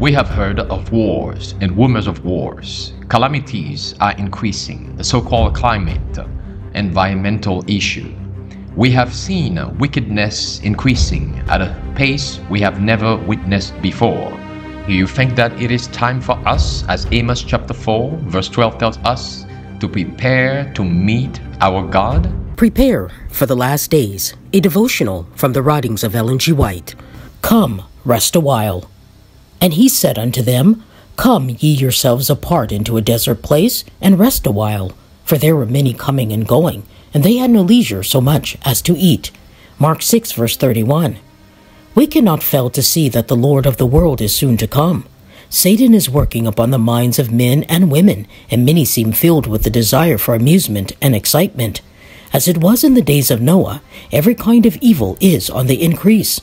We have heard of wars and rumors of wars. Calamities are increasing, the so-called climate, environmental issue. We have seen wickedness increasing at a pace we have never witnessed before. Do you think that it is time for us, as Amos chapter 4 verse 12 tells us, to prepare to meet our God? Prepare for the last days, a devotional from the writings of Ellen G. White. Come, rest a while. And he said unto them, Come ye yourselves apart into a desert place, and rest a while. For there were many coming and going, and they had no leisure so much as to eat. Mark 6 verse 31. We cannot fail to see that the Lord of the world is soon to come. Satan is working upon the minds of men and women, and many seem filled with the desire for amusement and excitement. As it was in the days of Noah, every kind of evil is on the increase.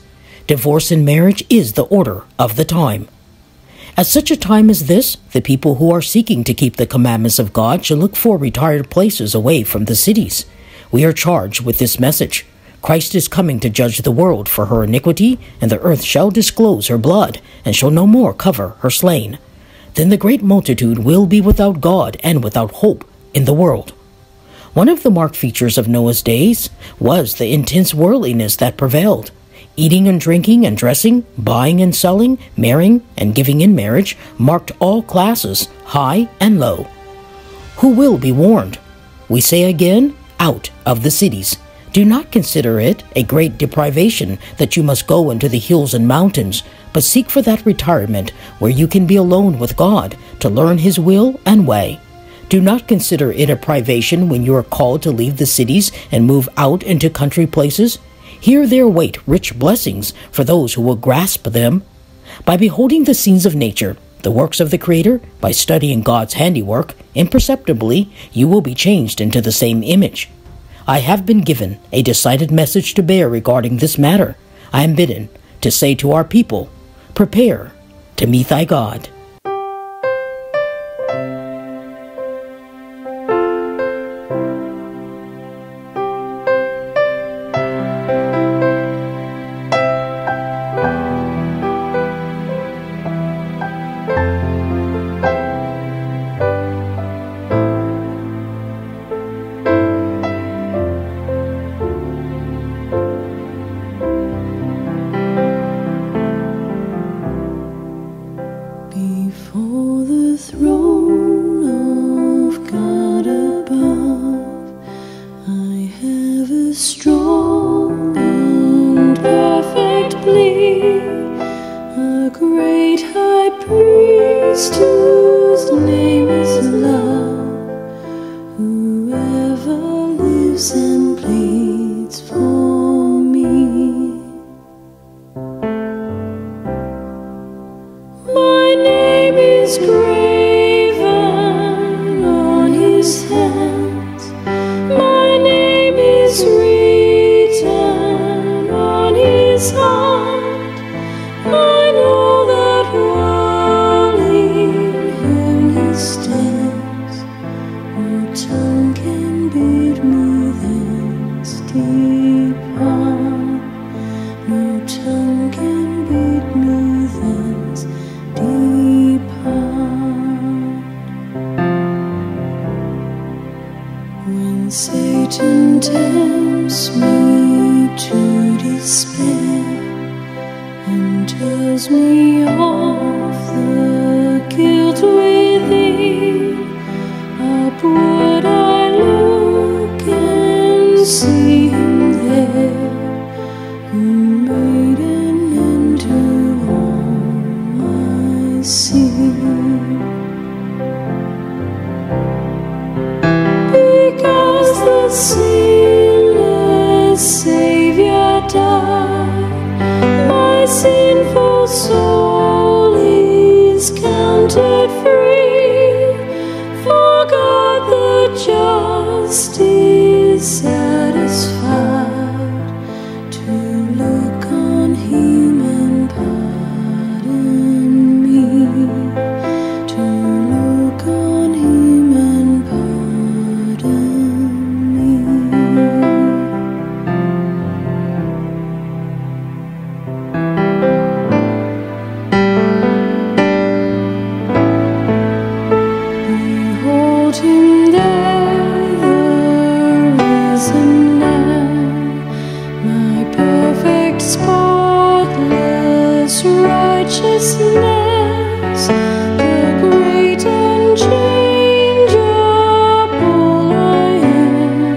Divorce and marriage is the order of the time. At such a time as this, the people who are seeking to keep the commandments of God should look for retired places away from the cities. We are charged with this message. Christ is coming to judge the world for her iniquity, and the earth shall disclose her blood, and shall no more cover her slain. Then the great multitude will be without God and without hope in the world. One of the marked features of Noah's days was the intense worldliness that prevailed. Eating and drinking and dressing, buying and selling, marrying and giving in marriage marked all classes, high and low. Who will be warned? We say again, out of the cities. Do not consider it a great deprivation that you must go into the hills and mountains, but seek for that retirement where you can be alone with God to learn His will and way. Do not consider it a privation when you are called to leave the cities and move out into country places. Here there wait rich blessings for those who will grasp them. By beholding the scenes of nature, the works of the Creator, by studying God's handiwork, imperceptibly you will be changed into the same image. I have been given a decided message to bear regarding this matter. I am bidden to say to our people, prepare to meet thy God. Before the throne of God above, I have a strong and perfect plea, a great high priest whose name is love, whoever lives and pleads for me. My name is graven on his hands. My name is written on his heart. I know that while in him he stands, no tongue can bid me thence depart. No tongue can bid me thence depart. When Satan tempts me to despair and tells me of the guilt within, upward I look and see him there, who made an end to all my sin. Because the sinless Savior died, my sinful soul is counted free. For God the just is satisfied to look on him and pardon me, to look on him and pardon me. righteousness, the great unchangeable I am,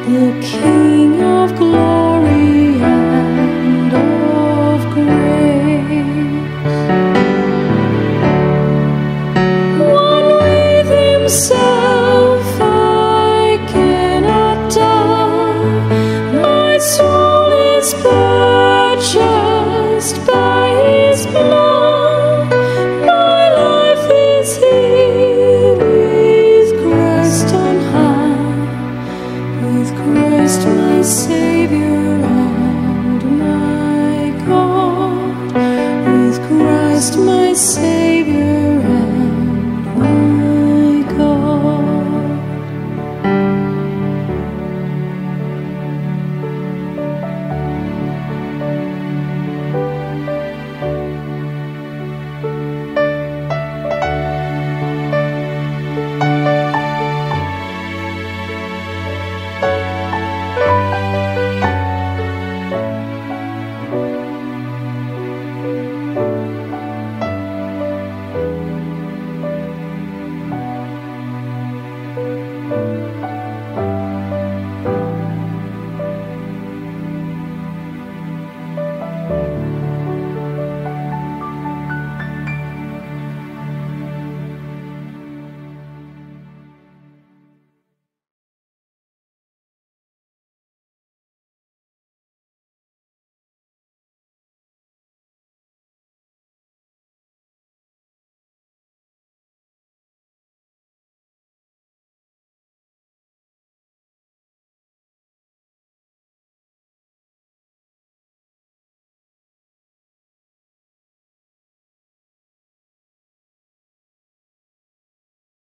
the King of glory and of grace. One with Himself I cannot die, my soul is purchased by His blood, my life is here with Christ on high, with Christ my Savior and my God, with Christ my Savior.